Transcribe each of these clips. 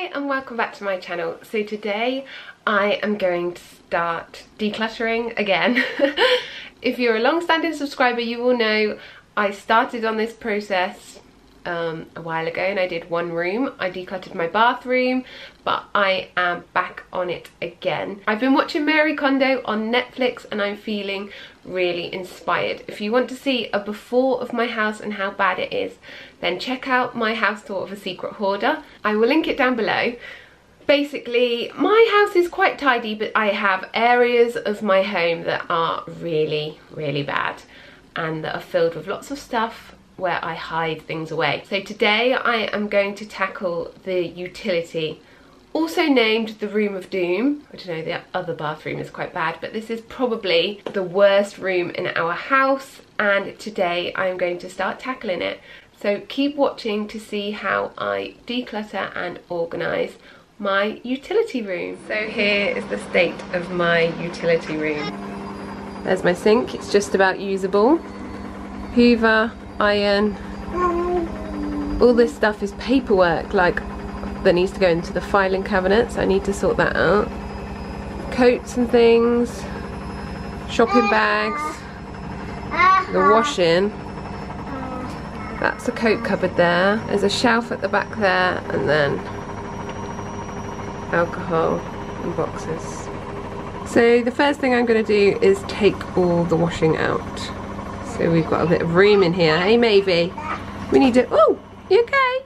Hi and welcome back to my channel. So today I am going to start decluttering again. If you're a long-standing subscriber, you will know I started on this process a while ago and I did one room. I decluttered my bathroom, but I am back on it again. I've been watching Marie Kondo on Netflix and I'm feeling really inspired. If you want to see a before of my house and how bad it is, then check out my house tour of a secret hoarder. I will link it down below. Basically, my house is quite tidy, but I have areas of my home that are really, really bad and that are filled with lots of stuff where I hide things away. So today I am going to tackle the utility, also named the room of doom. I don't know, the other bathroom is quite bad, but this is probably the worst room in our house, and today I am going to start tackling it. So keep watching to see how I declutter and organise my utility room. So here is the state of my utility room. There's my sink, it's just about usable. Hoover, iron, all this stuff is paperwork like that needs to go into the filing cabinets. I need to sort that out. Coats and things, shopping bags, the washing. That's the coat cupboard there. There's a shelf at the back there, and then alcohol and boxes. So the first thing I'm going to do is take all the washing out. So we've got a bit of room in here. Hey Maeve, we need to, oh, you okay?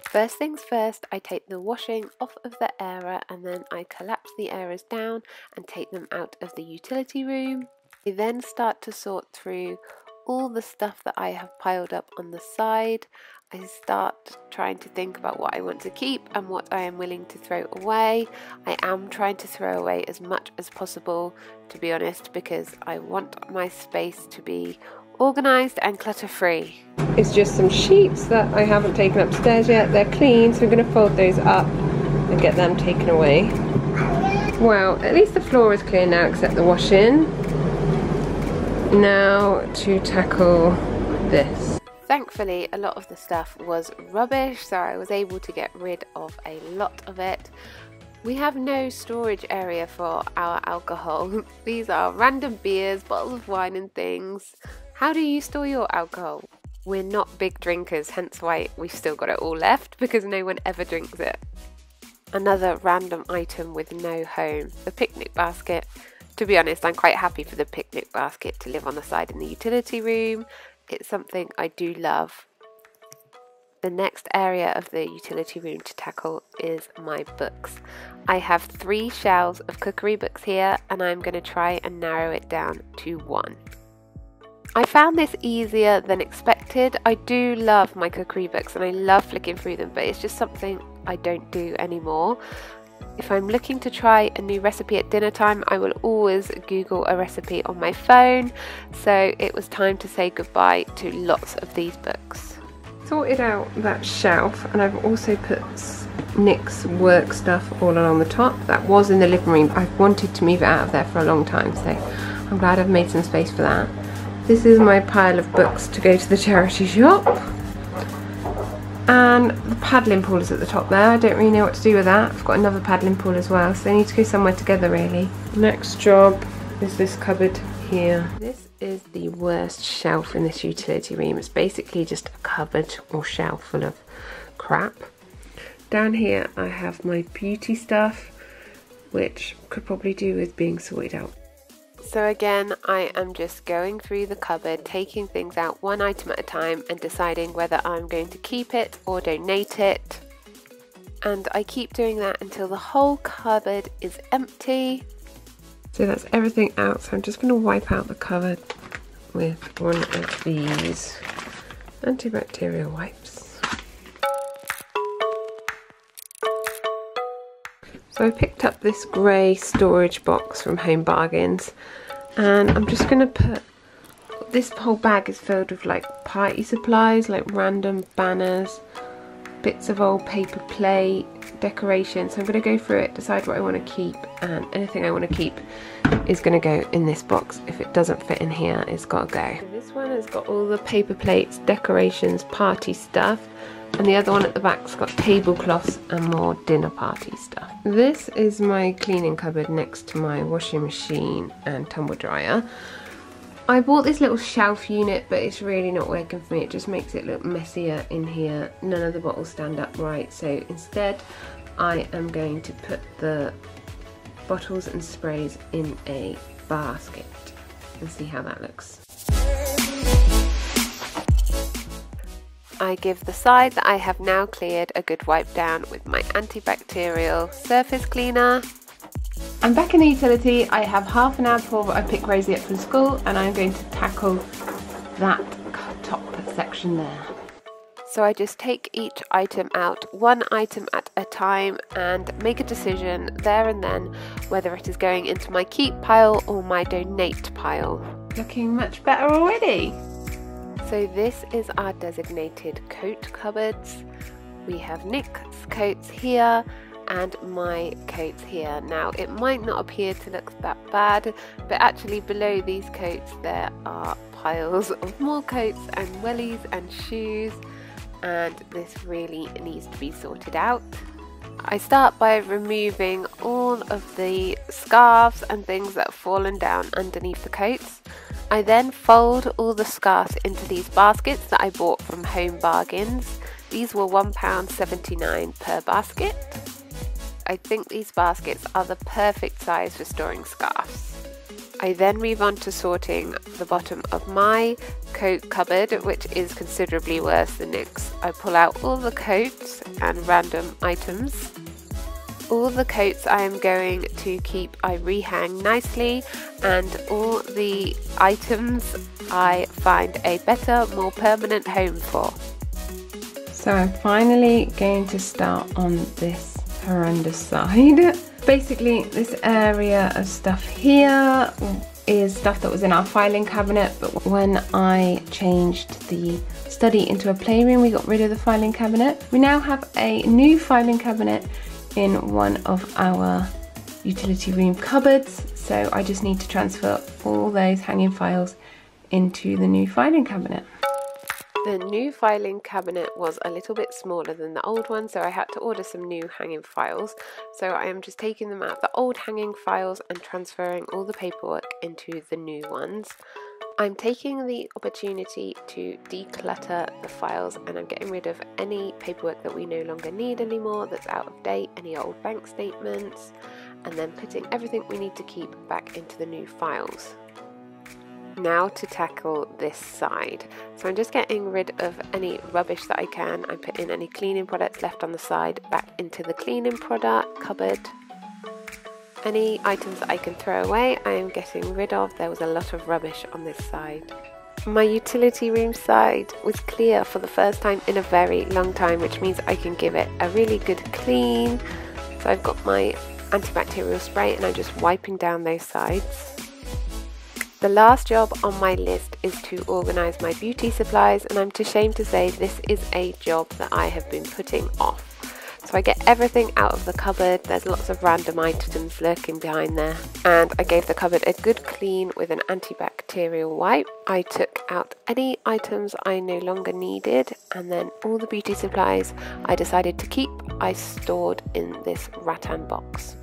First things first, I take the washing off of the area and then I collapse the areas down and take them out of the utility room. I then start to sort through all the stuff that I have piled up on the side. I start trying to think about what I want to keep and what I am willing to throw away. I am trying to throw away as much as possible, to be honest, because I want my space to be organised and clutter-free. It's just some sheets that I haven't taken upstairs yet. They're clean, so I'm going to fold those up and get them taken away. Well, at least the floor is clear now except the washing. Now to tackle this. Thankfully, a lot of the stuff was rubbish, so I was able to get rid of a lot of it. We have no storage area for our alcohol. These are random beers, bottles of wine and things. How do you store your alcohol? We're not big drinkers, hence why we've still got it all left, because no one ever drinks it. Another random item with no home, the picnic basket. To be honest, I'm quite happy for the picnic basket to live on the side in the utility room. It's something I do love. The next area of the utility room to tackle is my books. I have 3 shelves of cookery books here and I'm going to try and narrow it down to 1. I found this easier than expected. I do love my cookery books and I love flicking through them, but it's just something I don't do anymore. If I'm looking to try a new recipe at dinner time, I will always Google a recipe on my phone, so it was time to say goodbye to lots of these books. Sorted out that shelf, and I've also put Nick's work stuff all along the top. That was in the living room. I've wanted to move it out of there for a long time, so I'm glad I've made some space for that. This is my pile of books to go to the charity shop. And the paddling pool is at the top there. I don't really know what to do with that. I've got another paddling pool as well, so they need to go somewhere together really. Next job is this cupboard here. This is the worst shelf in this utility room. It's basically just a cupboard or shelf full of crap. Down here I have my beauty stuff, which could probably do with being sorted out. So again, I am just going through the cupboard, taking things out one item at a time and deciding whether I'm going to keep it or donate it. And I keep doing that until the whole cupboard is empty. So that's everything out, so I'm just going to wipe out the cupboard with one of these antibacterial wipes. So I picked up this grey storage box from Home Bargains, and I'm just going to put, this whole bag is filled with like party supplies, like random banners, bits of old paper plate, decorations. So I'm going to go through it, decide what I want to keep, and anything I want to keep is going to go in this box. If it doesn't fit in here, it's got to go. So this one has got all the paper plates, decorations, party stuff. and the other one at the back's got tablecloths and more dinner party stuff. This is my cleaning cupboard next to my washing machine and tumble dryer. I bought this little shelf unit, but it's really not working for me. It just makes it look messier in here. None of the bottles stand upright, so instead I am going to put the bottles and sprays in a basket and see how that looks. I give the side that I have now cleared a good wipe down with my antibacterial surface cleaner. I'm back in the utility. I have half an hour before I pick Rosie up from school, and I'm going to tackle that top section there. So I just take each item out, one item at a time, and make a decision there and then whether it is going into my keep pile or my donate pile. Looking much better already. So this is our designated coat cupboards. We have Nick's coats here and my coats here. Now it might not appear to look that bad, but actually below these coats there are piles of more coats and wellies and shoes, and this really needs to be sorted out. I start by removing all of the scarves and things that have fallen down underneath the coats. I then fold all the scarves into these baskets that I bought from Home Bargains. These were £1.79 per basket. I think these baskets are the perfect size for storing scarves. I then move on to sorting the bottom of my coat cupboard, which is considerably worse than Nick's. I pull out all the coats and random items. All the coats I am going to keep, I rehang nicely, and all the items I find a better, more permanent home for. So I'm finally going to start on this horrendous side. Basically, this area of stuff here is stuff that was in our filing cabinet, but when I changed the study into a playroom, we got rid of the filing cabinet. We now have a new filing cabinet in one of our utility room cupboards, so I just need to transfer all those hanging files into the new filing cabinet. The new filing cabinet was a little bit smaller than the old one, so I had to order some new hanging files. So I am just taking them out, the old hanging files, and transferring all the paperwork into the new ones. I'm taking the opportunity to declutter the files, and I'm getting rid of any paperwork that we no longer need anymore, that's out of date, any old bank statements, and then putting everything we need to keep back into the new files. Now to tackle this side. So I'm just getting rid of any rubbish that I can. I'm putting any cleaning products left on the side back into the cleaning product cupboard. Any items that I can throw away, I am getting rid of. There was a lot of rubbish on this side. My utility room side was clear for the first time in a very long time, which means I can give it a really good clean. So I've got my antibacterial spray and I'm just wiping down those sides. The last job on my list is to organise my beauty supplies, and I'm ashamed to say this is a job that I have been putting off. So I get everything out of the cupboard. There's lots of random items lurking behind there, and I gave the cupboard a good clean with an antibacterial wipe. I took out any items I no longer needed, and then all the beauty supplies I decided to keep, I stored in this Rattan box.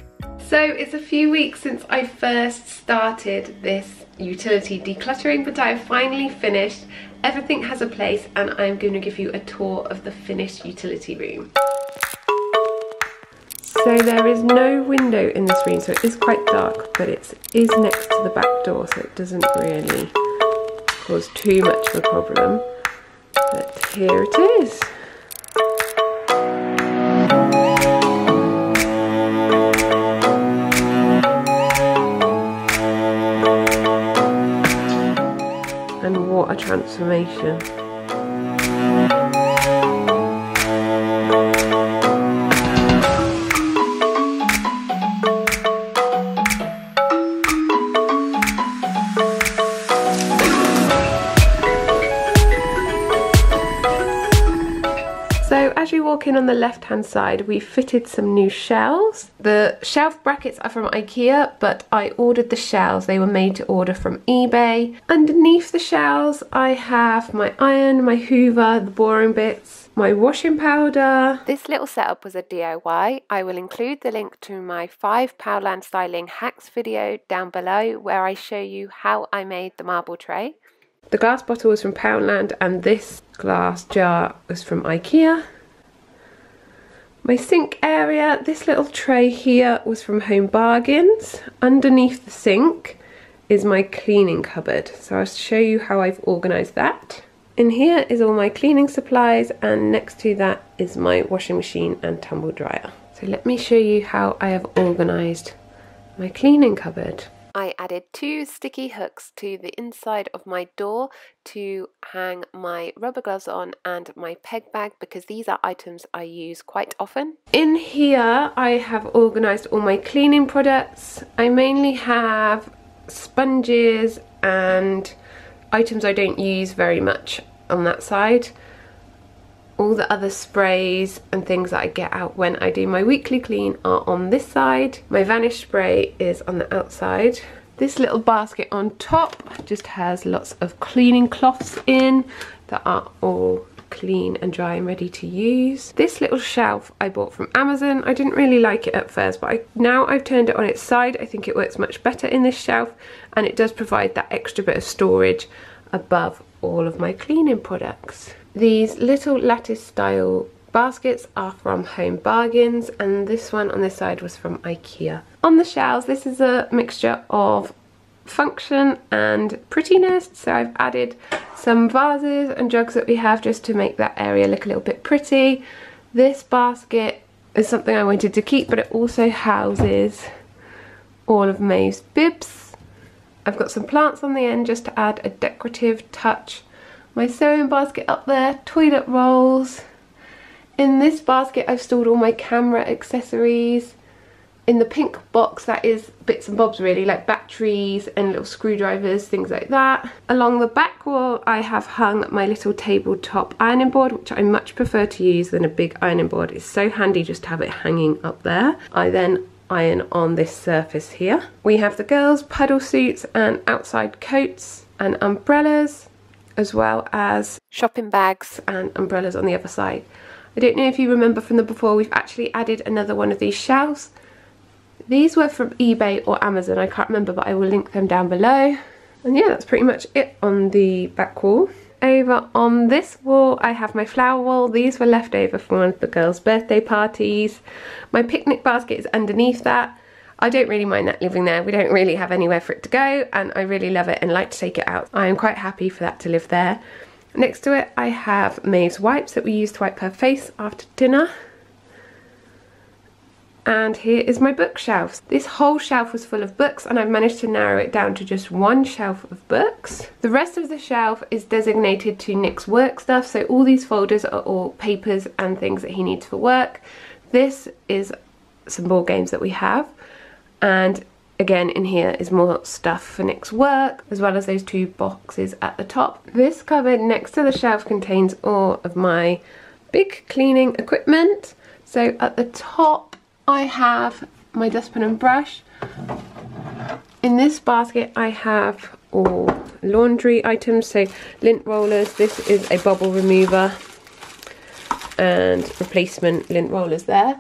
So it's a few weeks since I first started this utility decluttering, but I've finally finished. Everything has a place, and I'm going to give you a tour of the finished utility room. So there is no window in this room, so it is quite dark, but it is next to the back door, so it doesn't really cause too much of a problem. But here it is. And what a transformation. So as you walk in on the left hand side, we fitted some new shelves. The shelf brackets are from Ikea, but I ordered the shelves. They were made to order from eBay. Underneath the shelves I have my iron, my hoover, the boring bits, my washing powder. This little setup was a DIY. I will include the link to my 5 Poundland styling hacks video down below where I show you how I made the marble tray. The glass bottle was from Poundland and this glass jar was from Ikea. My sink area, this little tray here was from Home Bargains. Underneath the sink is my cleaning cupboard, so I'll show you how I've organised that. In here is all my cleaning supplies, and next to that is my washing machine and tumble dryer. So let me show you how I have organised my cleaning cupboard. I added 2 sticky hooks to the inside of my door to hang my rubber gloves on and my peg bag, because these are items I use quite often. In here I have organised all my cleaning products. I mainly have sponges and items I don't use very much on that side. All the other sprays and things that I get out when I do my weekly clean are on this side. My Vanish spray is on the outside. This little basket on top just has lots of cleaning cloths in that are all clean and dry and ready to use. This little shelf I bought from Amazon. I didn't really like it at first, but now I've turned it on its side. I think it works much better in this shelf, and it does provide that extra bit of storage above all of my cleaning products. These little lattice style baskets are from Home Bargains, and this one on this side was from Ikea. On the shelves, this is a mixture of function and prettiness, so I've added some vases and jugs that we have just to make that area look a little bit pretty. This basket is something I wanted to keep, but it also houses all of Maeve's bibs. I've got some plants on the end just to add a decorative touch. My sewing basket up there, toilet rolls. In this basket I've stored all my camera accessories. In the pink box, that is bits and bobs really, like batteries and little screwdrivers, things like that. Along the back wall I have hung my little tabletop ironing board, which I much prefer to use than a big ironing board. It's so handy just to have it hanging up there. I then iron on this surface here. We have the girls' puddle suits and outside coats and umbrellas, as well as shopping bags and umbrellas on the other side. I don't know if you remember from the before, we've actually added another one of these shelves. These were from eBay or Amazon, I can't remember, but I will link them down below. And yeah, that's pretty much it on the back wall. Over on this wall I have my flower wall. These were left over from one of the girls' birthday parties. My picnic basket is underneath that. I don't really mind that living there. We don't really have anywhere for it to go, and I really love it and like to take it out. I am quite happy for that to live there. Next to it I have Maeve's wipes that we use to wipe her face after dinner. And here is my bookshelf. This whole shelf was full of books, and I've managed to narrow it down to just one shelf of books. The rest of the shelf is designated to Nick's work stuff, so all these folders are all papers and things that he needs for work. This is some board games that we have, and again in here is more stuff for Nick's work, as well as those 2 boxes at the top. This cupboard next to the shelf contains all of my big cleaning equipment. So at the top I have my dustpan and brush. In this basket I have all laundry items, so lint rollers. This is a bubble remover and replacement lint rollers there.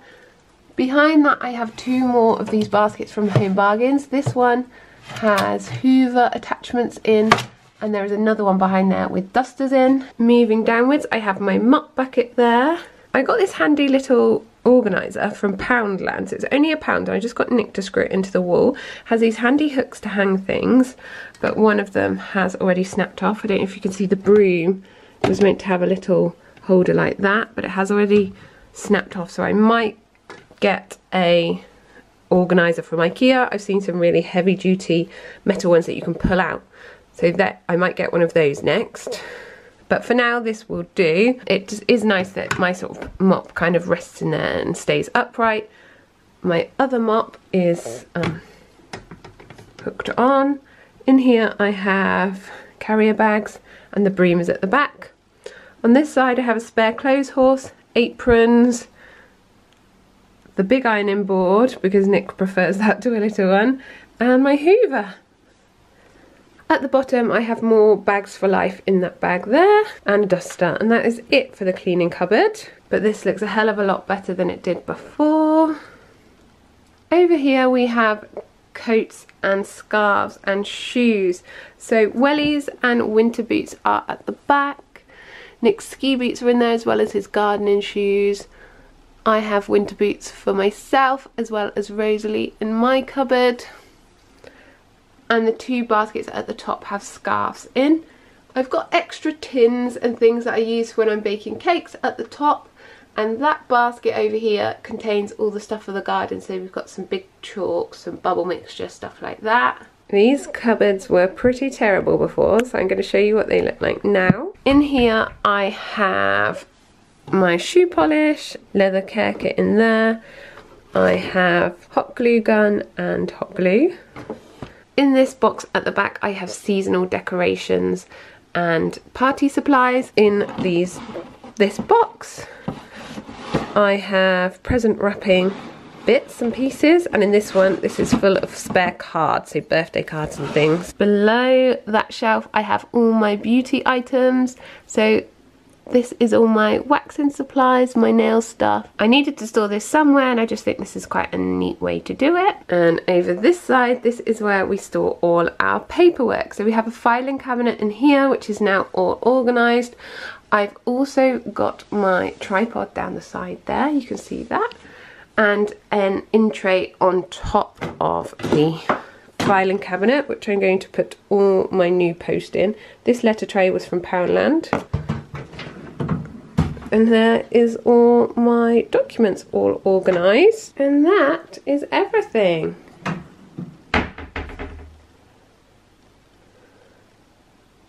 Behind that I have 2 more of these baskets from Home Bargains. This one has Hoover attachments in, and there is another one behind there with dusters in. Moving downwards I have my mop bucket there. I got this handy little organiser from Poundland, so it's only £1, and I just got Nick to screw it into the wall. It has these handy hooks to hang things, but one of them has already snapped off. I don't know if you can see the broom. It was meant to have a little holder like that, but it has already snapped off, so I might get a organiser from Ikea. I've seen some really heavy duty metal ones that you can pull out, so that I might get one of those next. But for now this will do. It just is nice that my sort of mop kind of rests in there and stays upright. My other mop is hooked on. In here I have carrier bags, and the broom is at the back. On this side I have a spare clothes horse, aprons, the big ironing board because Nick prefers that to a little one, and my Hoover. At the bottom I have more bags for life in that bag there, and a duster, and that is it for the cleaning cupboard. But this looks a hell of a lot better than it did before. Over here we have coats and scarves and shoes. So wellies and winter boots are at the back. Nick's ski boots are in there as well as his gardening shoes. I have winter boots for myself as well as Rosalie in my cupboard. And the two baskets at the top have scarves in. I've got extra tins and things that I use when I'm baking cakes at the top, and that basket over here contains all the stuff for the garden. So we've got some big chalks, some bubble mixture, stuff like that. These cupboards were pretty terrible before, so I'm going to show you what they look like now. In here I have my shoe polish, leather care kit in there. I have hot glue gun and hot glue. In this box at the back I have seasonal decorations and party supplies. In this box I have present wrapping bits and pieces, and in this one this is full of spare cards, so birthday cards and things. Below that shelf I have all my beauty items, so this is all my waxing supplies, my nail stuff. I needed to store this somewhere and I just think this is quite a neat way to do it. And over this side, this is where we store all our paperwork. So we have a filing cabinet in here which is now all organised. I've also got my tripod down the side there, you can see that, and an in tray on top of the filing cabinet which I'm going to put all my new post in. This letter tray was from Poundland. And there is all my documents all organised. And that is everything.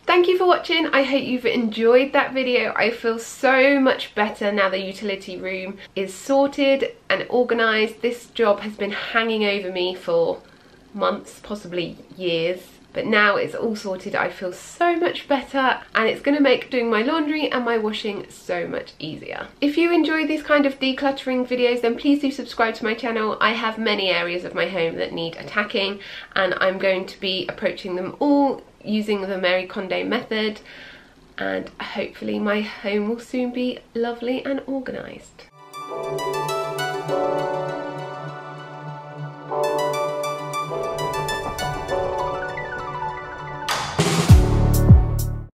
Thank you for watching. I hope you've enjoyed that video. I feel so much better now the utility room is sorted and organised. This job has been hanging over me for months, possibly years. But now it's all sorted, I feel so much better, and it's going to make doing my laundry and my washing so much easier. If you enjoy these kind of decluttering videos, then please do subscribe to my channel. I have many areas of my home that need attacking, and I'm going to be approaching them all using the Marie Kondo method, and hopefully my home will soon be lovely and organised.